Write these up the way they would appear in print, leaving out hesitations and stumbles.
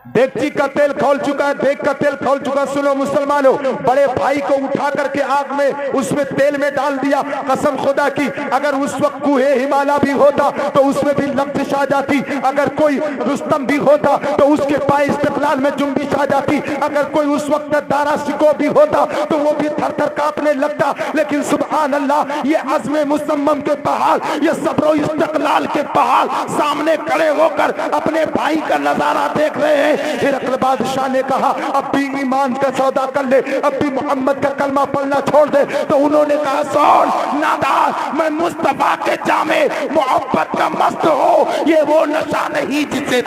डेगची का तेल खौल चुका है, देग का तेल खौल चुका। सुनो मुसलमानों, बड़े भाई को उठा करके आग में उसमें तेल में डाल दिया। कसम खुदा की अगर उस वक्त कुहे हिमालय भी होता तो उसमें भी लफ्ज़ आ जाती। अगर कोई रुस्तम भी होता तो उसके पाए इस्तिक़लाल में जुम्बिश आ जाती। अगर कोई उस वक्त दारा शिको भी होता तो वो भी थर थर कांपने लगता। लेकिन सुभान अल्लाह, ये अज़्म मुसम्मम के पहाड़, ये सब्र इस्तिक़लाल के पहाड़ सामने खड़े होकर अपने भाई का नजारा देख रहे हैं। हिरक़ल बादशाह ने कहा अब भी ईमान का सौदा कर ले, अब भी मोहम्मद का कलमा पढ़ना छोड़ दे। तो उन्होंने कहा सुन नादान, मैं मुस्तफा के जामे मोहब्बत का मस्त हो, ये वो नशा नहीं जिसे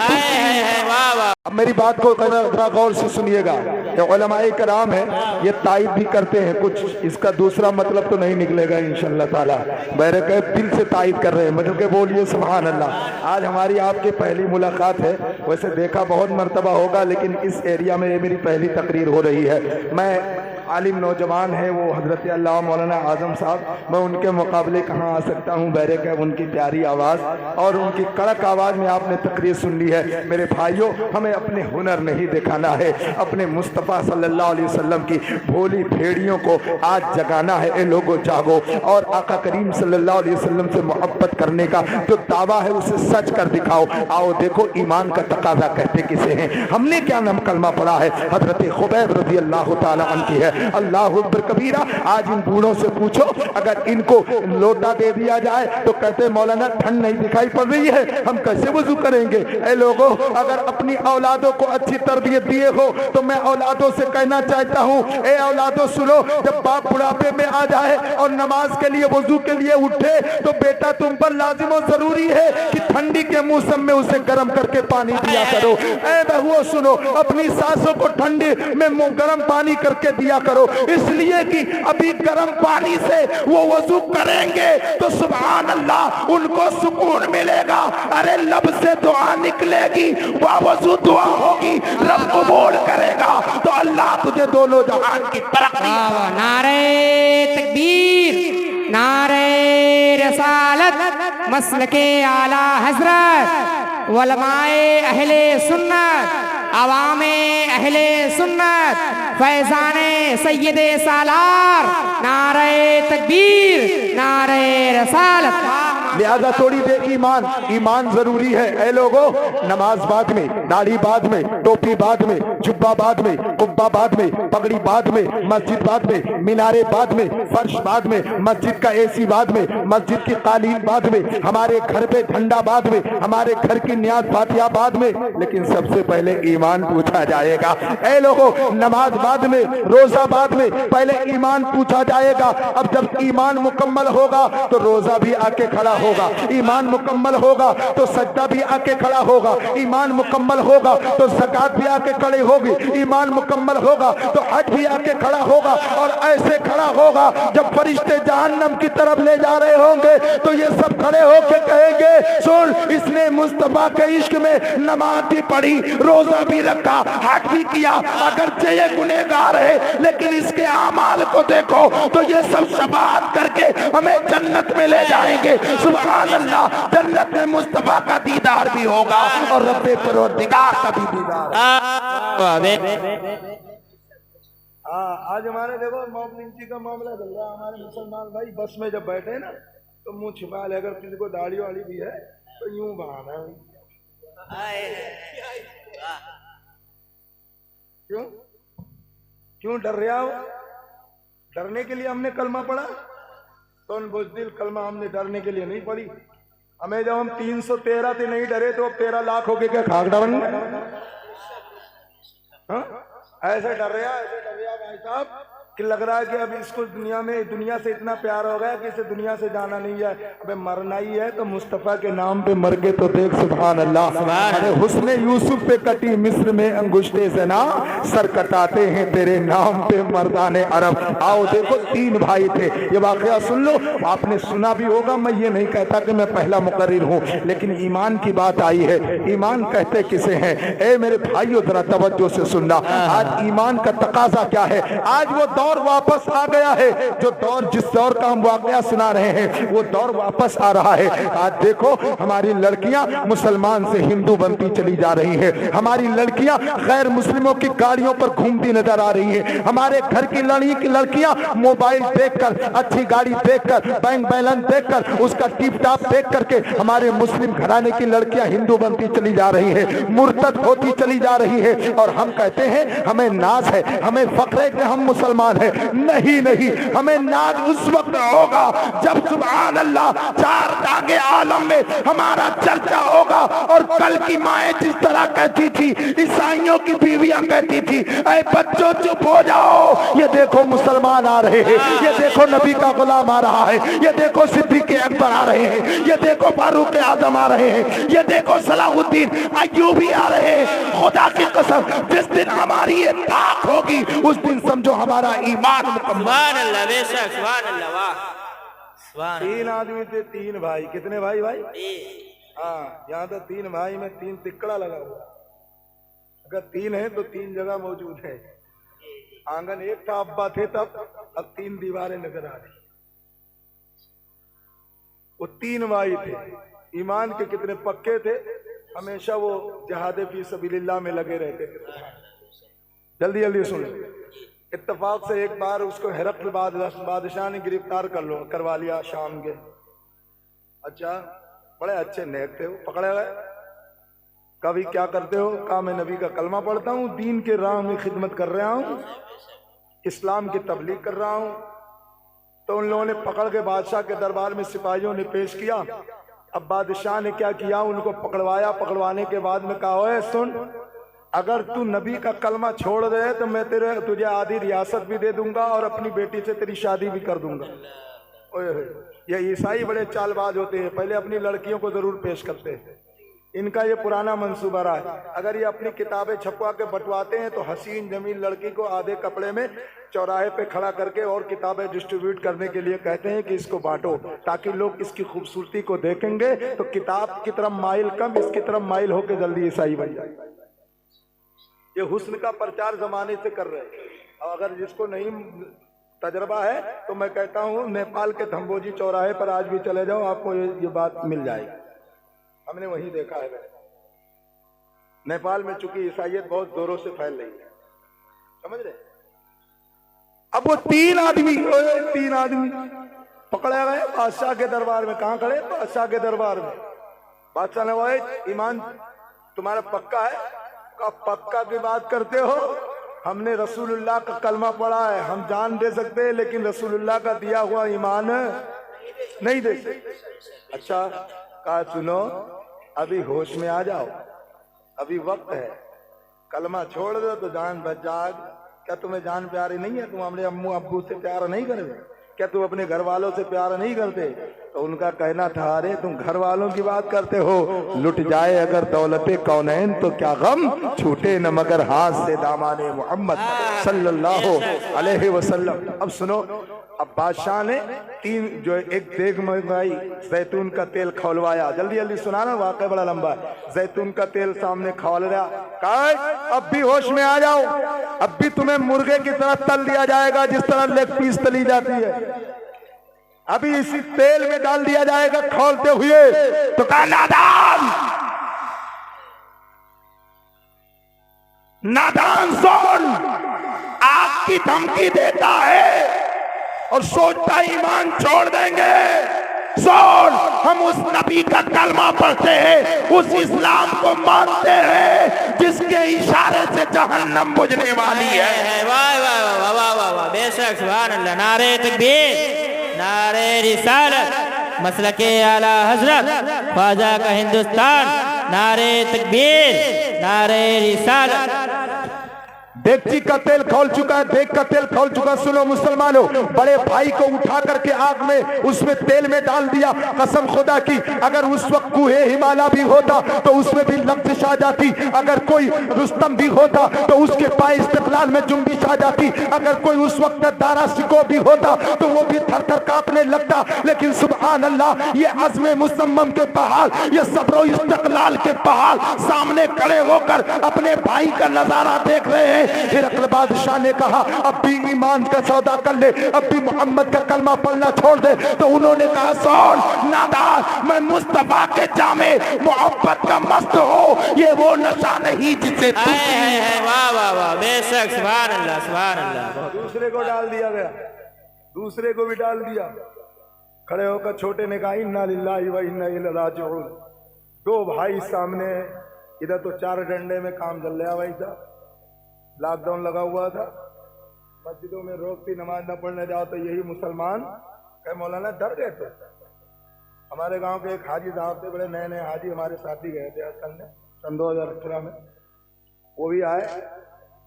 अब मेरी बात को जरा गौर से सुनिएगा। ये उलमाए कराम है, ये तायद भी करते हैं कुछ, इसका दूसरा मतलब तो नहीं निकलेगा इंशाअल्लाह ताला। बैरक़ दिल से तायद कर रहे हैं, मतलब के बोलिए सुभान अल्लाह। आज हमारी आपके पहली मुलाकात है, वैसे देखा बहुत मर्तबा होगा लेकिन इस एरिया में ये मेरी पहली तकरीर हो रही है। मैं आलिम नौजवान है वो हज़रत अल्लामा मौलाना आज़म साहब, मैं उनके मुकाबले कहाँ आ सकता हूँ। बैरक़ उनकी प्यारी आवाज़ और उनकी कड़क आवाज़ में आपने तकरीर सुन ली है। मेरे भाइयों, हमें अपने हुनर नहीं दिखाना है, अपने मुस्तफ़ा सल्लल्लाहु अलैहि वसल्लम की भोली भेड़ियों को आज जगाना है। ए लोगो जागो और आका करीम सल्लल्लाहु अलैहि वसल्लम से मोहब्बत करने का जो दावा है उसे सच कर दिखाओ। आओ देखो ईमान का तकाजा कहते किसे हैं। हमने क्या नाम कलमा पढ़ा है, हज़रत खुबैब रज़ी अल्लाह तआला अन्हु की है। अल्लाहु अकबर कबीरा। आज इन बूढ़ों से पूछो, अगर इनको लोटा दे दिया जाए तो कहते मौलाना ठंड नहीं दिखाई पड़ रही है, हम कैसे वजू करेंगे। ए लोगों, अगर अपनी औलादों को अच्छी तरबियत दिए हो तो मैं औलादों से कहना चाहता हूँ, ए औलादों सुनो, जब बाप बुढ़ापे में आ जाए और नमाज के लिए वजू के लिए उठे तो बेटा तुम पर लाजिम और जरूरी है कि ठंडी के मौसम में उसे गर्म करके पानी दिया करो। ए बहुओं सुनो, अपनी सासों को ठंडी में गर्म पानी करके दिया करो, इसलिए कि अभी गर्म पानी से वो वजू करेंगे तो सुभान अल्लाह उनको सुकून मिलेगा। अरे लब से दुआ निकलेगी, वह वजू दुआ होगी, रब कबूल करेगा तो अल्लाह तुझे दोनों जहान की तरक्की। नारे तकबीर, नारे रसालत, मसलके आला हजरत, उलमाए अहले सुन्नत, अवामे अहले सुन्नत, फैजाने सैयदे सालार, नारे तकबीर, नारे रसालत। लिहाजा थोड़ी देर ईमान जरूरी है। ए लोगों, नमाज बाद में, दाढ़ी बाद में, टोपी बाद में, जुब्बा बाद में, कुब्बा बाद में, पगड़ी बाद में, मस्जिद बाद में, मीनारे बाद में, फर्श बाद में, मस्जिद का एसी बाद में, मस्जिद की कालीन बाद में, हमारे घर पे झंडा बाद में, हमारे घर की नियाज फातिहा बाद में, लेकिन सबसे पहले ईमान पूछा जाएगा। ए लोगों, नमाज बाद में, रोजा बाद में, पहले ईमान पूछा जाएगा। अब जब ईमान मुकम्मल होगा तो रोजा भी आके खड़ा होगा, ईमान मुकम्मल होगा तो सज्दा भी आके खड़ा होगा, ईमान मुकम्मल होगा तो ज़कात भी आके खड़ी होगी, ईमान मुकम्मल होगा तो हज भी आके खड़ा होगा। और ऐसे खड़ा होगा जब फरिश्ते जहन्नम की तरफ ले जा रहे होंगे तो ये सब खड़े होके कहेंगे, सुन, इसने मुस्तफा के इश्क में नमाज भी पढ़ी, रोजा भी रखा, हज भी किया, अगर ये गुनहगार है लेकिन इसके आमाल को देखो तो ये सब शफाअत करके हमें जन्नत में ले जाएंगे। सुभान अल्लाह, जन्नत में मुस्तफा का दीदार भी होगा और रब्बे परवरदिगार का भी दीदार। आज हमारे देखो मॉबलिंग का मामला चल रहा है। हमारे मुसलमान भाई बस में जब बैठे ना तो मुंह छिपा ले, अगर किसी को दाढ़ी वाली भी है तो यूं बहाना है। क्यों डर रहा हो? डरने के लिए हमने कलमा पढ़ा? तो बुज़दिल कलमा हमने डरने के लिए नहीं पढ़ी। हमें जब हम 313 से नहीं डरे तो 13 लाख हो गए क्या खागड़ा बन? ऐसे डर रहा भाई साहब कि लग रहा है कि अब इसको दुनिया से इतना प्यार हो गया कि इसे दुनिया से जाना नहीं है। अबे मरना ही है तो मुस्तफा के नाम पे मर गए तो देख सुभान अल्लाह। अरे हुस्ने यूसुफ पे कटी मिस्र में अंगुष्ठे से ना, सर कटाते हैं तेरे नाम पे मर्दाने अरब। आओ देखो, 3 भाई थे, ये वाकया सुन लो, आपने सुना भी होगा। मैं ये नहीं कहता कि मैं पहला मुकर्रिर हूँ, लेकिन ईमान की बात आई है। ईमान कहते किसे हैं? ए मेरे भाइयों, जरा तवज्जो से सुनना। आज ईमान का तकाजा क्या है? आज वो दौर वापस आ गया है। जो दौर, जिस दौर का हम वाकया सुना रहे हैं, वो दौर वापस आ रहा है। आज देखो हमारी लड़कियां मुसलमान से हिंदू बनती चली जा रही हैं। हमारी लड़कियां गैर मुस्लिमों की गाड़ियों पर घूमती नजर आ रही हैं। हमारे घर की लड़कियां मोबाइल देखकर, अच्छी गाड़ी देखकर, बैंक बैलेंस देखकर, उसका टिप टाप देख करके हमारे मुस्लिम घराने की लड़कियां हिंदू बनती चली जा रही है, मुर्तद होती चली जा रही है। और हम कहते हैं हमें नाज है, हमें फख्र है कि हम मुसलमान हैं। नहीं नहीं, हमें नाज उस वक्त होगा जब सुभान अल्लाह चार दागे आलम में हमारा चर्चा होगा। और कल की माएँ जिस तरह कहती थी, ईसाइयों की बीवियां कहती थी, ऐ बच्चों चुप हो जाओ, ये देखो मुसलमान आ रहे हैं, ये देखो नबी का गुलाम आ रहा है, ये देखो सिद्दीक अकबर आ रहे हैं, ये देखो फारूक आजम आ रहे हैं, ये देखो सलाहुद्दीन अय्यूबी आ रहे हैं। खुदा की कसम, जिस दिन हमारी ये ताक होगी, उस दिन समझो हमारा ईमान मुकम्मल। सुभान अल्लाह, बेशक सुभान अल्लाह, वाह सुभान। तीन आदमी थे, तीन भाई। कितने भाई? हाँ, यहाँ तो तीन भाई में तीन तिकड़ा लगा हुआ। अगर तीन है तो तीन जगह मौजूद है। आंगन एक था, अब्बा थे तब, अब तीन दीवारें नजर आ रही। वो तीन भाई थे, ईमान के कितने पक्के थे, हमेशा वो जहादे फी सबीलिल्लाह में लगे रहते थे। जल्दी जल्दी सुन। इत्तेफाक से एक बार उसको हिरक़्ल बादशाह ने गिरफ्तार करवा लिया शाम के। अच्छा, बड़े अच्छे नेक थे, वो पकड़े गए। कभी क्या करते हो? कहा मैं नबी का कलमा पढ़ता हूँ, दीन के राह में खिदमत कर रहा हूँ, इस्लाम की तबलीग कर रहा हूँ। तो उन लोगों ने पकड़ के बादशाह के दरबार में सिपाहियों ने पेश किया। अब बादशाह ने क्या किया, उनको पकड़वाया। पकड़वाने के बाद में कहा, ओए सुन, अगर तू नबी का कलमा छोड़ दे तो मैं तुझे आधी रियासत भी दे दूंगा और अपनी बेटी से तेरी शादी भी कर दूंगा। ओए ये ईसाई बड़े चालबाज होते हैं, पहले अपनी लड़कियों को जरूर पेश करते हैं। इनका ये पुराना मंसूबा रहा है। अगर ये अपनी किताबें छपवा के बंटवाते हैं तो हसीन जमीन लड़की को आधे कपड़े में चौराहे पे खड़ा करके और किताबें डिस्ट्रीब्यूट करने के लिए कहते हैं कि इसको बांटो, ताकि लोग इसकी खूबसूरती को देखेंगे तो किताब की तरफ माइल कम, इसकी तरफ माइल होके जल्दी ईसाई बन जाए। ये हुस्न का प्रचार जमाने से कर रहे हैं। और अगर जिसको नहीं तजर्बा है तो मैं कहता हूँ नेपाल के धम्बोजी चौराहे पर आज भी चले जाओ, आपको ये बात मिल जाएगी। हमने वहीं देखा है। नेपाल में चूंकि ईसाइयत बहुत जोरों से फैल रही है, समझ रहे। अब वो तीन आदमी पकड़े गए बादशाह के दरबार में। कहाँ खड़े? बादशाह के दरबार में। बादशाह ने कहा, ईमान तुम्हारा पक्का है? का पक्का की बात करते हो? हमने रसूलुल्लाह का कलमा पढ़ा है, हम जान दे सकते हैं, लेकिन रसूलुल्लाह का दिया हुआ ईमान नहीं दे सकते। अच्छा, कहा सुनो, अभी होश में आ जाओ, अभी वक्त है, कलमा छोड़ दो तो जान बच जाएगी। क्या तुम्हें जान प्यारी नहीं है? तुम अपने अम्मू अब्बू से प्यार नहीं करते? क्या तुम अपने घर वालों से प्यार नहीं करते? तो उनका कहना था, अरे तुम घर वालों की बात करते हो, लुट जाए अगर दौलते कौनैन तो क्या गम, छूटे न मगर हाथ से दामाने मोहम्मद सल्लल्लाहु अलैहि वसल्लम। अब सुनो, अब बादशाह ने तीन जो एक देग मंगाई, जैतून का तेल खौलवाया। जल्दी जल्दी सुनाना, वाकई बड़ा लंबा है। जैतून का तेल सामने खौल रहा। कहा अब भी होश में आ जाओ, अब भी तुम्हें मुर्गे की तरह तल दिया जाएगा जिस तरह लेग पीस तली जाती है। अभी इसी तेल में डाल दिया जाएगा खौलते हुए। तो कहा नादान सुन, आग की धमकी देता है और सोचता ईमान छोड़ देंगे। सुन, हम उस नबी का कलमा पढ़ते हैं, उस इस्लाम को मानते हैं जिसके इशारे से जहन्नम बुझने वाली है। वाह वाह वाह वाह वाह वाह, बेशक सुभान अल्लाह। नारे तकबीर, नारे रिसालत, मसलके आला हजरत ख्वाजा का हिंदुस्तान। नारे तकबीर, नारे रिसालत। डेगची का तेल खौल चुका है, देग का तेल खौल चुका। सुनो मुसलमानों, बड़े भाई को उठा करके आग में, उसमें तेल में डाल दिया। कसम खुदा की, अगर उस वक्त कुहे हिमालय भी होता तो उसमें भी लफ्ज़ आ जाती। अगर कोई रुस्तम भी होता तो उसके पाए इस्तिक़लाल में जुम्बिश आ जाती। अगर कोई उस वक्त दारा शिको भी होता तो वो भी थर थर कांपने लगता। लेकिन सुभान अल्लाह, ये अज़्म मुसम्मम के पहाड़, ये सब्र इस्तिक़लाल के पहाड़ सामने खड़े होकर अपने भाई का नजारा देख रहे हैं। हिरकल बादशाह ने कहा अब भी ईमान का सौदा कर ले, अब भी मोहम्मद का कलमा पढ़ना छोड़ दे। तो उन्होंने कहा सुन नादान, मैं मुस्तफा के जामे मोहब्बत का मस्त हो, ये वो नशा नहीं जिसे वाह वाह वाह, बेशक, सुभान अल्लाह सुभान अल्लाह। दूसरे को डाल दिया गया, दूसरे को भी डाल दिया। खड़े होकर छोटे ने कहा इन्ना लिल्लाहि व इन्ना इलैहि राजिऊन। दो भाई सामने, इधर तो 4 डंडे में काम चल रहा भाई था, लॉकडाउन लगा हुआ था, मस्जिदों में रोकती नमाज न पढ़ने जाओ तो यही मुसलमान कहे मौलाना डर गए। तो हमारे गांव के एक हाजी साहब थे, बड़े नए नए हाजी, हमारे साथ ही गए थे असल में सन 2018 में, वो भी आए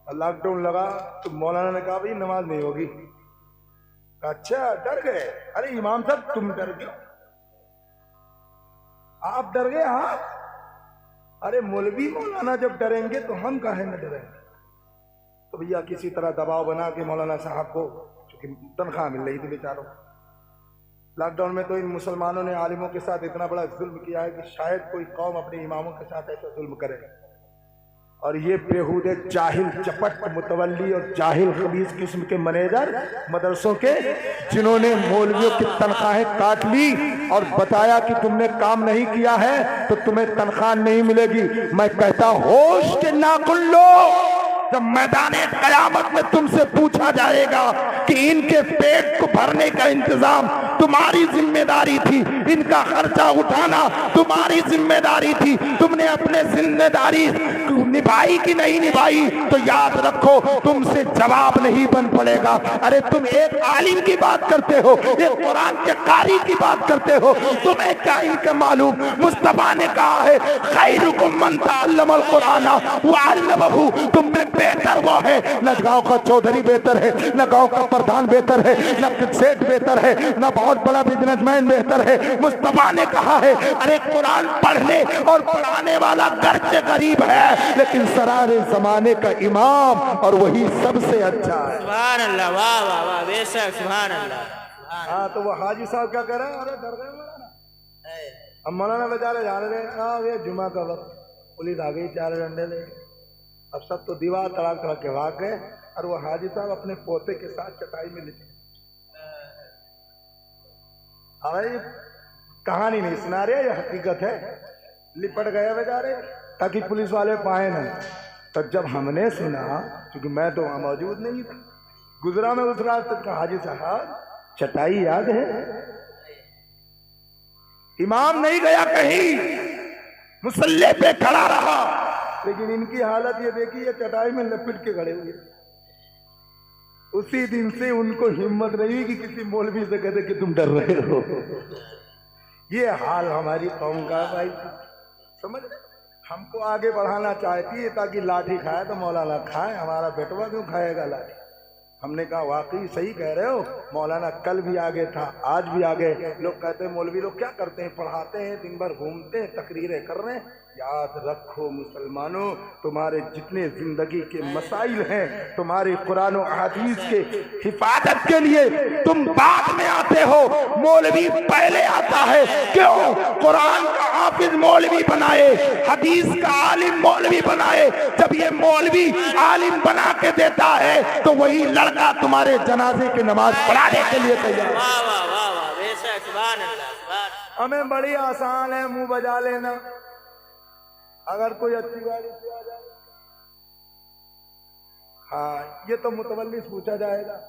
और लॉकडाउन लगा तो मौलाना ने कहा भाई नमाज नहीं होगी। अच्छा डर गए? अरे इमाम साहब तुम डर गए, आप डर गए? हाँ। अरे मौलवी मौलाना जब डरेंगे तो हम काहे न डरेंगे? तो भैया किसी तरह दबाव बना के मौलाना साहब को, क्योंकि तनख्वाह मिल रही थी बेचारों, लॉकडाउन में तो इन मुसलमानों ने आलिमों के साथ इतना बड़ा जुल्म किया है कि शायद कोई कौम अपने इमामों के साथ ऐसा जुल्म करे। और ये बेहूदे जाहिल चपट मुतवल्ली और जाहिल खबीस किस्म के मैनेजर मदरसों के, जिन्होंने मौलवियों की तनख्वाहें काट ली और बताया कि तुमने काम नहीं किया है तो तुम्हें तनख्वाह नहीं मिलेगी। मैं कहता होश के नाखुन लो, जब मैदाने कयामत में तुमसे पूछा जाएगा कि इनके पेट को भरने का इंतजाम तुम्हारी जिम्मेदारी थी, इनका खर्चा उठाना तुम्हारी जिम्मेदारी थी, तुमने अपने जिम्मेदारी निभाई कि नहीं निभाई, तो याद रखो तुमसे जवाब नहीं बन पड़ेगा। अरे तुम एक आलिम की बात करते हो, एक कुरान के कारी की बात करते हो, तुम्हें क्या इनका मालूम? मुस्तफा ने कहा है खैरुकुम मन तअल्लमल कुरान व अल्लमहु, तुम में बेहतर वो है, न गांव का चौधरी बेहतर है, न गांव का प्रधान बेहतर है, न सेठ बेहतर है, न बहुत बड़ा बिजनेसमैन बेहतर है। मुस्तफा ने कहा है अरे कुरान पढ़ने और पढ़ाने वाला गर्चे गरीब है, लेकिन सरारे जमाने का इमाम और वही सबसे अच्छा है। सुभान अल्लाह, वाह वाह वाह, बेशक, सुभान अल्लाह। हाँ तो वो हाजी साहब क्या कह रहे हैं? अरे डर गए मौलाना। अब मौलाना बेचारे जाने रहे, हाँ ये जुमा का वक्त, पुलिस आ गई 4 डंडे ले, अब सब तो दीवार तड़ाक तड़ाक के भाग गए और वो हाजी साहब अपने पोते के साथ चटाई में लिपटे। अरे कहानी नहीं सुना रहे, ये हकीकत है, लिपट गए बेचारे ताकि पुलिस वाले पाए नहीं। तो जब हमने सुना, क्योंकि मैं तो वहां मौजूद नहीं था, गुजरा में उस रात तक, हाजी साहब चटाई याद है? इमाम नहीं गया कहीं, मुसल्ले पे खड़ा रहा, लेकिन इनकी हालत ये देखी, ये चटाई में लपेट के खड़े हुए। उसी दिन से उनको हिम्मत नहीं कि किसी मौलवी से कहते कि तुम डर रहे हो। ये हाल हमारी कौम का भाई, समझ रहे? हमको आगे बढ़ाना चाहती है ताकि लाठी खाए तो मौलाना खाए, हमारा बेटवा क्यों खाएगा लाठी? हमने कहा वाकई सही कह रहे हो, मौलाना कल भी आगे था, आज भी आगे। लोग कहते हैं मौलवी लोग क्या करते हैं, पढ़ाते हैं, दिन भर घूमते हैं, तकरीरें कर रहे हैं। याद रखो मुसलमानों, तुम्हारे जितने जिंदगी के मसाइल हैं, तुम्हारी कुरान और हदीस के हिफाजत के लिए तुम बाद में आते हो, मौलवी पहले आता है। क्यों? कुरान का हाफिज मौलवी बनाए, हदीस का आलिम मौलवी बनाए। जब ये मौलवी आलिम बना के देता है तो वही लड़का तुम्हारे जनाजे की नमाज पढ़ाने के लिए तैयार। वाह वाह वाह वाह, बेशक, सुभान अल्लाह सुभान। हमें बड़ी आसान है मुंह बजा लेना, अगर कोई अच्छी गाड़ी से आ जाए। हाँ ये तो मुतवल्ली पूछा जाएगा,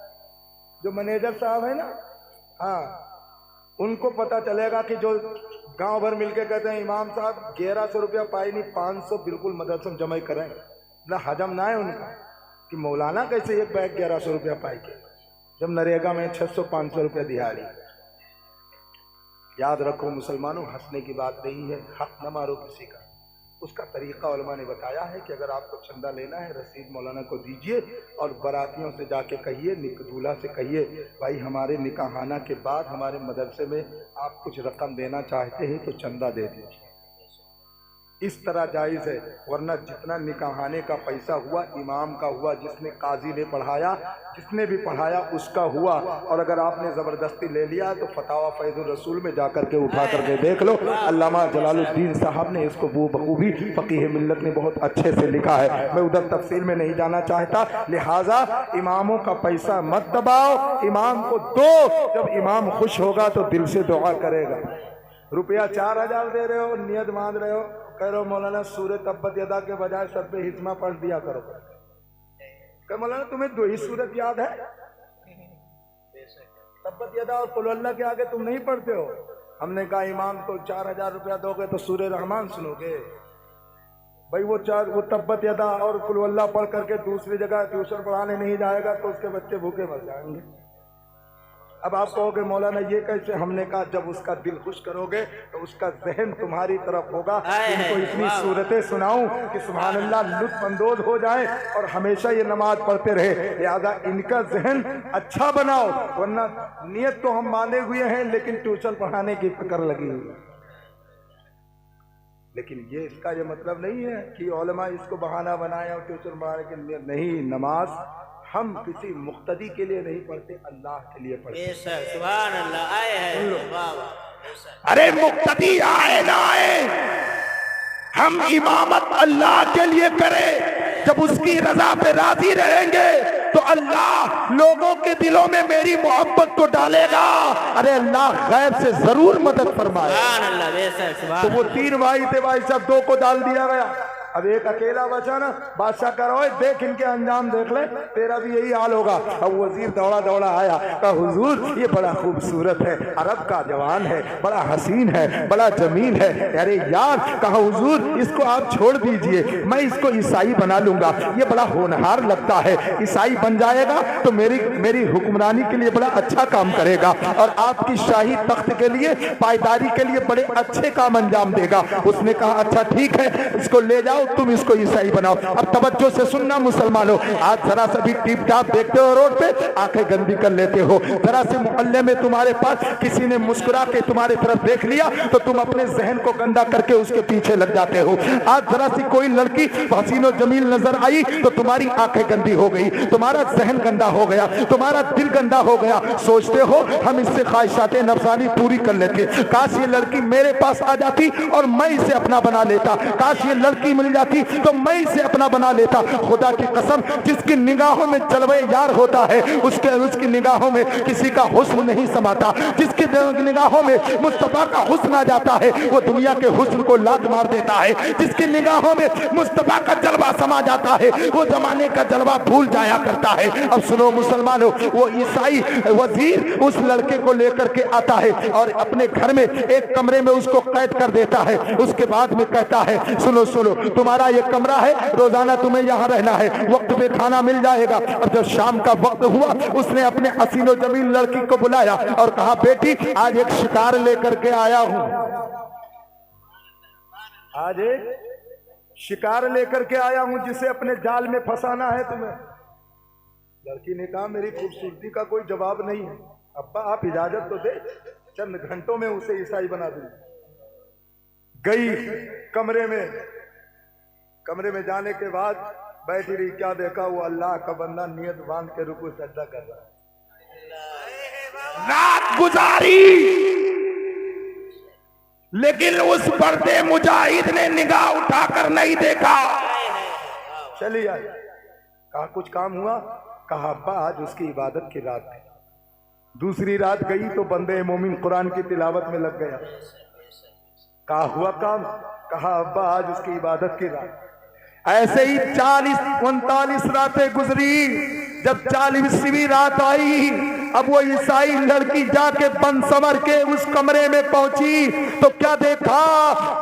जो मैनेजर साहब है ना, हाँ उनको पता चलेगा कि जो गांव भर मिलके कहते हैं इमाम साहब 1100 रुपया पाई नहीं, 500 बिल्कुल मदरसा जमा करें, ना हजम ना है उनका कि मौलाना कैसे एक बैग 1100 रुपया पाई के, जब नरेगा में 600-500 रुपया दिहाड़ी। याद रखो मुसलमानों, हंसने की बात नहीं है, हक न मारो किसी का। उसका तरीका उलमा ने बताया है कि अगर आपको चंदा लेना है, रसीद मौलाना को दीजिए और बारातियों से जाके कहिए, दूल्हा से कहिए भाई हमारे निकाहाना के बाद हमारे मदरसे में आप कुछ रकम देना चाहते हैं तो चंदा दे दीजिए। इस तरह जायज़ है, वरना जितना निकाहाने का पैसा हुआ इमाम का हुआ, जिसने काजी ने पढ़ाया, जिसने भी पढ़ाया उसका हुआ। और अगर आपने ज़बरदस्ती ले लिया तो फतावा फैज़ुर रसूल में जा करके उठा करके देख लो, अल्लामा जलालुद्दीन साहब ने इसको बखूबी फ़क़ीह मिल्लत ने बहुत अच्छे से लिखा है। मैं उधर तफसील में नहीं जाना चाहता, लिहाजा इमामों का पैसा मत दबाओ, इमाम को दो, जब इमाम खुश होगा तो दिल से दुआ करेगा। रुपया 4000 दे रहे हो, नियत बांध रहे हो, कह रहे हो मौलाना सूरह तब्बत यदा के बजाय सब पे हिस्मा पढ़ दिया करो। कह मौलाना तुम्हें 2 ही सूरत याद है, तब्बत यदा और कुल अल्लाह के आगे तुम नहीं पढ़ते हो। हमने कहा इमाम को 4000 रुपया दोगे तो सूरह रहमान सुनोगे? भाई वो तब्बत यदा और कुल अल्लाह पढ़ करके दूसरी जगह ट्यूशन पढ़ाने नहीं जाएगा तो उसके बच्चे भूखे मर जाएंगे। अब आप कहोगे मौलाना ये कैसे? हमने कहा जब उसका दिल खुश करोगे तो उसका जहन तुम्हारी तरफ होगा। इनको इतनी सूरतें सुनाऊं कि सुभान अल्लाह लुत्फ अंदोज हो जाए और हमेशा ये नमाज पढ़ते रहे। लिहाजा इनका जहन अच्छा बनाओ, वरना नियत तो हम बांधे हुए हैं लेकिन ट्यूशन पढ़ाने की फिक्र लगी हुई है। लेकिन ये इसका ये मतलब नहीं है कि उलमा इसको बहाना बनाए और ट्यूशन पढ़ाने के लिए नहीं। नमाज हम किसी मुक्तदी के लिए नहीं पढ़ते, अल्लाह के लिए पढ़ते। सुभान अल्लाह। आए हैं, अरे मुक्तदी आए ना आए, हम इमामत अल्लाह के लिए करें। जब उसकी रजा पे राजी रहेंगे तो अल्लाह लोगों के दिलों में मेरी मोहब्बत को डालेगा। अरे अल्लाह गैब से जरूर मदद फरमाए। सुभान अल्लाह, बेशक सुभान। तो वो 3 भाई थे भाई साहब, 2 को डाल दिया गया, अब एक अकेला बचा ना। बादशाह कह रहा है देख इनके अंजाम देख ले, तेरा भी यही हाल होगा। अब वजीर दौड़ा दौड़ा आया, कहा हुजूर ये बड़ा खूबसूरत है, अरब का जवान है, बड़ा हसीन है, बड़ा जमीन है। अरे यार, कहा हुजूर इसको आप छोड़ दीजिए, मैं इसको ईसाई बना लूंगा, ये बड़ा होनहार लगता है, ईसाई बन जाएगा तो मेरी हुक्मरानी के लिए बड़ा अच्छा काम करेगा और आपकी शाही तख्त के लिए पायदारी के लिए बड़े अच्छे काम अंजाम देगा। उसने कहा अच्छा ठीक है, इसको ले जाओ, तुम इसको ईसाई बनाओ। अब तवज्जो से सुनना मुसलमानों, आज जरा सा भी टिप टाप देखते हो रोड पे, आंखें गंदी कर लेते हो। जरा से मोहल्ले में तुम्हारे पास किसी ने मुस्कुरा के तुम्हारे तरफ देख लिया तो तुम अपने जहन को गंदा करके उसके पीछे लग जाते हो। आज जरा सी कोई लड़की हसीनो जमील नजर आई तो तुम्हारी आंखें गंदी हो गई, तुम्हारा जहन गंदा हो गया, तुम्हारा दिल गंदा हो गया। सोचते हो हम इससे ख्वाहिशातें नफसानी पूरी कर लेते, काश ये लड़की मेरे पास आ जाती और मैं इसे अपना बना लेता, काश ये लड़की मिल जाती तो मैं इसे अपना बना लेता। खुदा की कसम, जिसकी निगाहों में जलवे यार होता है उसकी निगाहों में किसी का हुस्न नहीं समाता। जिसकी निगाहों में मुस्तफा का हुस्न आ जाता है वो दुनिया के हुस्न को लात मार देता है। जिसकी निगाहों में मुस्तफा का जलवा समा जाता है वो जमाने का जलवा भूल जाया करता है। अब सुनो मुसलमानों, वो ईसाई वजीर उस लड़के को लेकर के आता है और अपने घर में एक कमरे में उसको कैद कर देता है। उसके बाद में कहता है सुनो सुनो, तुम्हारा ये कमरा है, रोजाना तुम्हें यहाँ रहना है, वक्त पे खाना मिल जाएगा। और जब शाम का वक्त हुआ उसने अपने हसीनो जमील लड़की को बुलाया और कहा बेटी आज एक शिकार लेकर के आया हूँ, आज एक शिकार लेकर के आया हूं जिसे अपने जाल में फंसाना है तुम्हें। लड़की ने कहा मेरी खूबसूरती का कोई जवाब नहीं है, अब्बा आप इजाजत तो दे, चंद घंटों में उसे ईसाई बना दूंगी। गई कमरे में जाने के बाद बैठी रही, क्या देखा वो अल्लाह का बंदा नियत बांध के रुकू सजदा कर रहा है। रात गुजारी लेकिन उस पर्दे मुजाहिद ने निगाह उठाकर नहीं देखा। चली आई, कहा कुछ काम हुआ? कहा अब्बा आज उसकी इबादत की रात है। दूसरी रात गई तो बंदे मोमिन कुरान की तिलावत में लग गया। कहा हुआ काम? कहा अब्बा आज उसकी इबादत की रात। ऐसे ही 40-39 रातें गुजरी। जब 40वीं रात आई अब वो ईसाई लड़की जाके बन संवर के उस कमरे में पहुंची तो क्या देखा,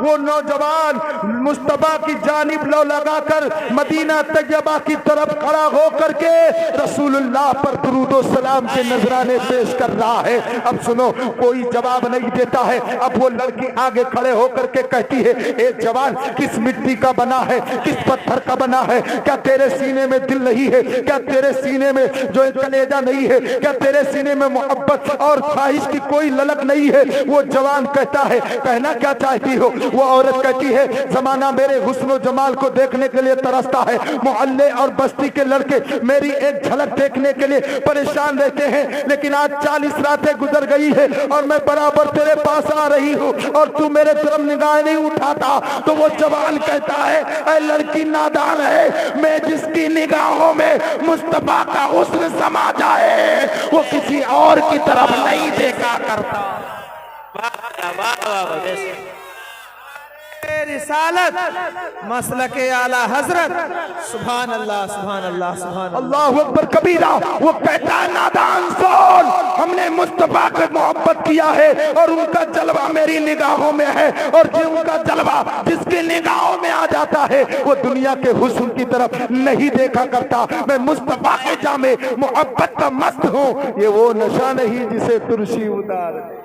वो नौजवान मुस्तफा की जानिब लो लगाकर मदीना तैयबा की तरफ खड़ा होकर के रसूलुल्लाह पर दुरूदो सलाम के नजराने पेश कर रहा है। अब सुनो, कोई जवाब नहीं देता है। अब वो लड़की आगे खड़े होकर के कहती है ए जवान, किस मिट्टी का बना है, किस पत्थर का बना है? क्या तेरे सीने में दिल नहीं है? क्या तेरे सीने में जो कलेजा नहीं है? क्या तेरे तेरे सीने में मोहब्बत और ख्वाहिश की कोई ललक नहीं है। वो जवान कहता है, कहना क्या चाहती हो? वो औरत कहती है, जमाना मेरे हुस्न जमाल को देखने के लिए तरसता है। मोहल्ले और बस्ती के लड़के मेरी एक झलक देखने के लिए परेशान रहते हैं, लेकिन आज 40 रातें गुजर गई है और मैं बराबर तेरे पास आ रही हूँ और तू मेरे तरफ निगाह नहीं उठाता। तो वो जवान कहता है, ऐ लड़की नादान है, मैं जिसकी निगाहों में मुस्तफा का हुस्न समा जाए वो किसी और की तरफ नहीं देखा करता। वाह वाह वाह बेशक। रिसालत मसलके आला हजरत। सुभान अल्लाह सुभान अल्लाह सुभान अल्लाह अकबर कबीरा। वो कहता है, नादान सोल, हमने मुस्तफा से मोहब्बत किया है और उनका जलवा मेरी निगाहों में है, और जो उनका जलवा जिसकी निगाहों में आ जाता है वो दुनिया के हुस्न की तरफ नहीं देखा करता। मैं मुस्तफा के जामे मोहब्बत का मस्त हूँ, ये वो नशा नहीं जिसे तुरशी उतार दे।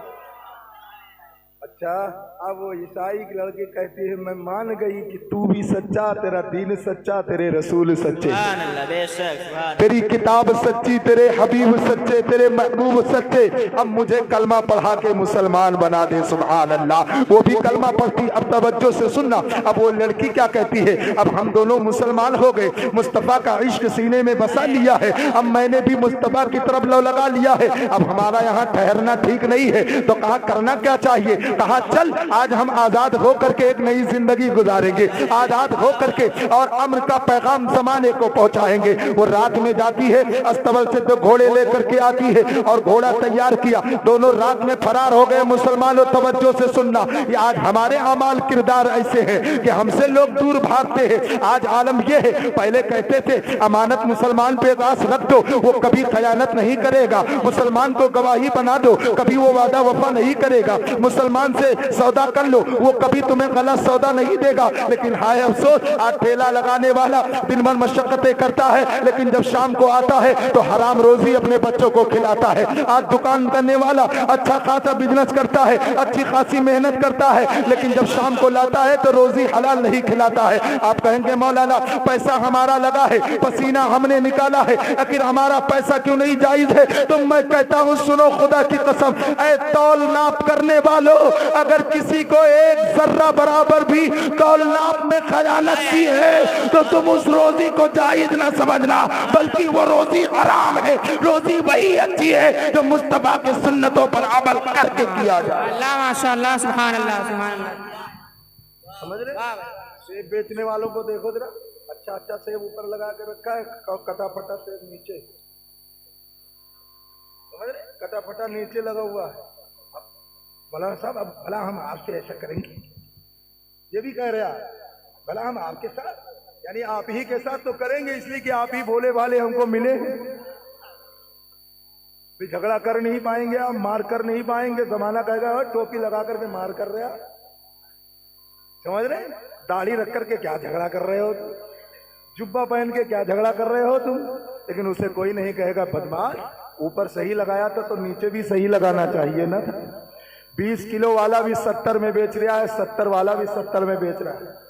अच्छा, अब वो ईसाई की लड़की कहती है, मैं मान गई कि तू भी सच्चा, तेरा दीन सच्चा, तेरे रसूल सच्चे, सुभान अल्लाह बेशक सुभान। तेरी किताब सच्ची, तेरे हबीब सच्चे, तेरे महबूब सच्चे, अब मुझे कलमा पढ़ा के मुसलमान बना दे। सुभान अल्लाह। वो भी कलमा पढ़ती। अब तवज्जो से सुनना, अब वो लड़की क्या कहती है, अब हम दोनों मुसलमान हो गए, मुस्तफा का इश्क सीने में बसा लिया है, अब मैंने भी मुस्तफा की तरफ लौ लगा लिया है, अब हमारा यहाँ ठहरना ठीक नहीं है, तो कहा करना क्या चाहिए? कहा चल आज हम आजाद हो करके एक नई जिंदगी गुजारेंगे, आजाद हो करके और अम्र का पैगाम जमाने को पहुंचाएंगे। वो रात में जाती है, अस्तबल से तो घोड़े लेकर के आती है और घोड़ा तैयार किया, दोनों रात में फरार हो गए। मुसलमानों तवज्जो से सुनना, ये आज हमारे अमाल किरदार ऐसे हैं कि हमसे लोग दूर भागते हैं। आज आलम ये है, पहले कहते थे अमानत मुसलमान पे आस रख दो, वो कभी खयानत नहीं करेगा, मुसलमान को गवाही बना दो, कभी वो वादा वफा नहीं करेगा, मुसलमान से सौदा कर लो, वो कभी तुम्हें गलत सौदा नहीं देगा। लेकिन हाय अफसोस, आज ठेला लगाने वाला दिन भर मशक्कतें करता है, लेकिन जब शाम को आता है तो हराम रोजी अपने बच्चों को खिलाता है। आज दुकान करने वाला अच्छा खासा बिजनेस करता है, अच्छी खासी मेहनत करता है, लेकिन जब शाम को लाता है तो रोजी हलाल नहीं खिलाता है। आप कहेंगे मौलाना पैसा हमारा लगा है, पसीना हमने निकाला है, आखिर हमारा पैसा क्यों नहीं जायज है? तो मैं कहता हूँ सुनो खुदा की कसम, ऐ तौल नाप करने वालों, अगर किसी को एक जर्रा बराबर भी तौल नाप में खयानत की है तो तुम उस रोजी को जायज ना समझना, बल्कि वो रोजी हराम है। रोजी वही अच्छी है जो मुस्तफा के सुन्नतों पर अमल करके किया जाए। अल्लाह माशाअल्लाह सुभान अल्लाह सुभान अल्लाह। समझ रहे? सेब बेचने वालों को देखो जरा, अच्छा अच्छा सेब ऊपर लगा के रखा है, कटा फटा सेब नीचे, समझ रहे? कटा फटा नीचे लगा हुआ है। भला साहब, अब भला हम आपसे ऐसा करेंगे, ये भी कह रहा है, भला हम आपके साथ, यानी आप ही के साथ तो करेंगे, इसलिए कि आप ही भोले भाले हमको मिले हैं। भी झगड़ा कर नहीं पाएंगे, आप मार कर नहीं पाएंगे, जमाना कहेगा टोपी लगा करके मार कर रहे आप, समझ रहे? दाढ़ी रख करके क्या झगड़ा कर रहे हो तुम, जुब्बा पहन के क्या झगड़ा कर रहे हो तुम? लेकिन उसे कोई नहीं कहेगा बदमाश, ऊपर सही लगाया था तो नीचे भी सही लगाना चाहिए ना। 20 किलो वाला भी 70 में बेच रहा है, 70 वाला भी 70 में बेच रहा है।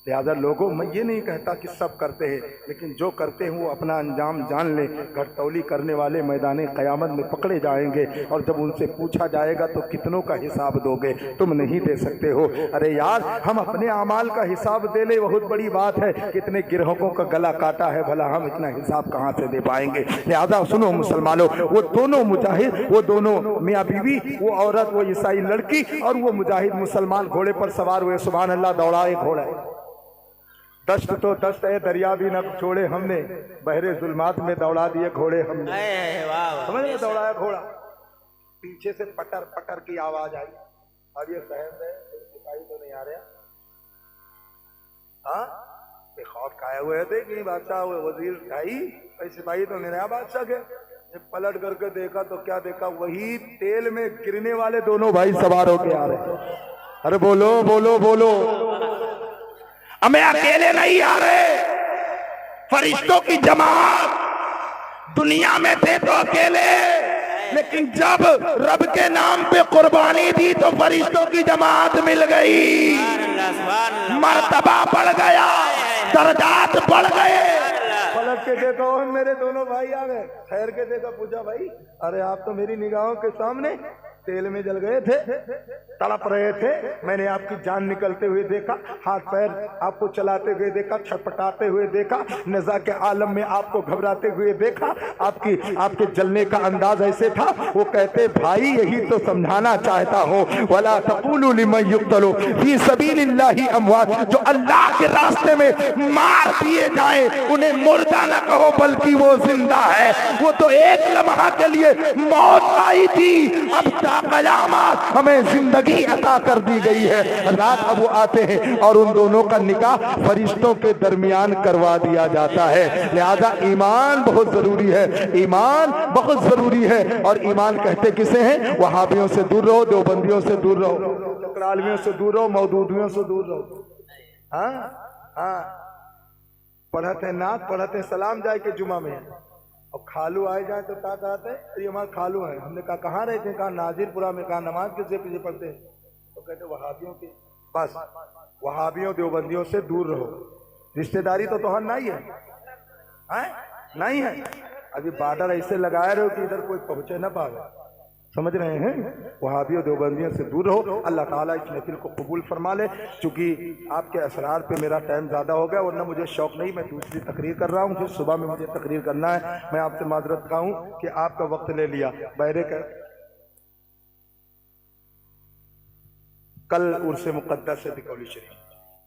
लिहाजा लोगों, मैं ये नहीं कहता कि सब करते हैं, लेकिन जो करते हैं वो अपना अंजाम जान ले। घटतौली करने वाले मैदान क़यामत में पकड़े जाएंगे, और जब उनसे पूछा जाएगा तो कितनों का हिसाब दोगे? तुम नहीं दे सकते हो। अरे यार, हम अपने अमाल का हिसाब दे ले, बहुत बड़ी बात है। कितने गिरहों का गला काटा है, भला हम इतना हिसाब कहाँ से दे पाएंगे? लिहाजा सुनो मुसलमानों, वो दोनों मुजाहिद, वो दोनों मियाँ बीवी, वो औरत, वो ईसाई लड़की और वो मुजाहिद मुसलमान घोड़े पर सवार हुए। सुभान अल्लाह। दौड़ाए घोड़ा, दस्त तो दस्त है, दरिया भी न छोड़े हमने, बहरे जुल्मात में दौड़ा दिए घोड़े हमने। समझ में? दौड़ाया घोड़ा, पीछे से पटर पटर की आवाज आई। अब ये सहन है, सिपाही तो नहीं आ रहा, हाँ खौफ खाए हुए थे कि बादशाह वजीर ढाई, सिपाही तो नहीं रहा बादशाह के। जब पलट करके देखा तो क्या देखा? वही तेल में गिरने वाले दोनों भाई सवार होके आ रहे। अरे बोलो बोलो बोलो, हमें अकेले नहीं आ रहे, फरिश्तों की जमात। दुनिया में थे तो अकेले, लेकिन जब रब के नाम पे कुर्बानी दी तो फरिश्तों की जमात मिल गई, मर्तबा बढ़ गया, दर्जात बढ़ गए। पलट के देखो मेरे दोनों भाई आ गए, ठहर के देखा, पूछा भाई अरे आप तो मेरी निगाहों के सामने तेल में जल गए थे, तड़प रहे थे, मैंने आपकी जान निकलते हुए देखा, हाथ पैर आपको चलाते हुए देखा, छटपटाते हुए देखा, नज़ा के आलम में आपको घबराते हुए देखा, आपके जलने का अंदाज ऐसे था। वो कहते भाई यही तो समझाना चाहता हूँ, वला तक़ूलू लिमन युक़्तलू फी सबीलिल्लाहि अमवात, जो अल्लाह के रास्ते में मार दिए जाए उन्हें मुर्दा न कहो बल्कि वो जिंदा है। वो तो एक लम्हा के लिए मौत आई थी, अब कयामत हमें जिंदगी अता कर दी गई है। रात अब वो आते हैं और उन दोनों का निकाह फरिश्तों के दरमियान करवा दिया जाता है। लिहाजा ईमान बहुत जरूरी है, ईमान बहुत जरूरी है। और ईमान कहते किसे हैं? वहाबियों से दूर रहो, देवबंदियों से दूर रहो, चक्रालवियों से दूर रहो, मौदूदियों से दूर रहो। हाँ हाँ, पढ़ते नाक पढ़ते सलाम जाए के जुमा में, और खालू आए जाए तो क्या कहते हैं? ये हमारे खालू है। हमने कहा कहाँ रहते हैं? कहा नाजिरपुरा में। कहा नमाज किससे पीछे पढ़ते हैं? तो कहते वहाबियों के। बस वहाबियों देवबंदियों से दूर रहो। रिश्तेदारी तो तुहार नहीं है, नहीं है। अभी बॉर्डर ऐसे लगाए रहो कि इधर कोई पहुंचे ना पावे, समझ रहे हैं? वहाबियों देवबंदियों से दूर रहो। अल्लाह ताला इस महफिल को कबूल फरमा ले। चूंकि आपके असरार पे मेरा टाइम ज़्यादा हो गया, वरना मुझे शौक नहीं, मैं दूसरी तकरीर कर रहा हूँ, फिर सुबह में मुझे तकरीर करना है। मैं आपसे माजरत चाहूँ कि आपका वक्त ले लिया। बहरे का कल उर्स मुक़द्दस से दिकौली शरीफ,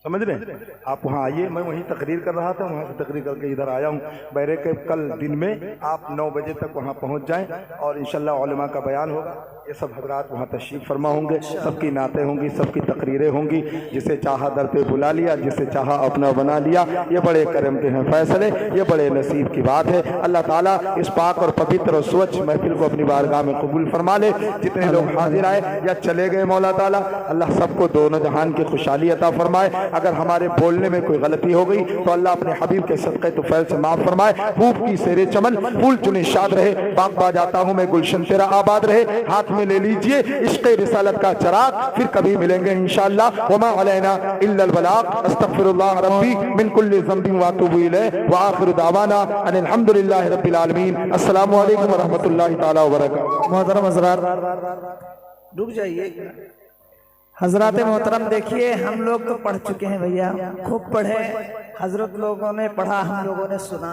समझ रहे हैं? आप वहाँ आइए, मैं वहीं तकरीर कर रहा था, वहाँ से तकरीर करके इधर आया हूँ। बहरे के कल दिन में आप 9 बजे तक वहाँ पहुँच जाएं और इंशाल्लाह उलमा का बयान होगा। ये सब हजरात वहाँ तशरीफ़ फरमा होंगे, सबकी नातें होंगी, सबकी तकरीरें होंगी। जिसे चाहा दर पे बुला लिया, जिसे चाहा अपना बना लिया। ये बड़े करम के हैं फैसले, ये बड़े नसीब की बात है। अल्लाह ताला इस पाक और पवित्र और स्वच्छ महफिल को अपनी बारगाह में कबूल फरमा ले। जितने लोग हाजिर आए या चले गए, मौला ताला अल्लाह सबको दोनों जहान की खुशहाली अता फरमाए। अगर हमारे बोलने में कोई गलती हो गई तो अल्लाह अपने हबीब के सदक़े तुफ़ैल से माफ़ फरमाए। खूब की सेरे चमन, फूल चुने शाद रहे, बाग बा जाता हूँ मैं, गुलशन तेरा आबाद रहे। हाथ में ले लीजिए इश्क़े रिसालत का चराग, फिर कभी मिलेंगे इंशाअल्लाह। वमा अलैना इल्लल बलाग। अस्तग़फिरुल्लाह रब्बी मिन कुल्लि ज़ंबिन व अतूबु इलैहि व आखिरु दावाना अनिल हम्दुलिल्लाहि रब्बिल आलमीन। अस्सलामु अलैकुम व रहमतुल्लाहि तआला व बरकातुहू। मोहतरम हज़रात रुक जाइए। हजरत मोहतरम देखिए, हम लोग तो पढ़ चुके हैं भैया, खूब पढ़े, हजरत लोगों ने पढ़ा, हम लोगों ने सुना।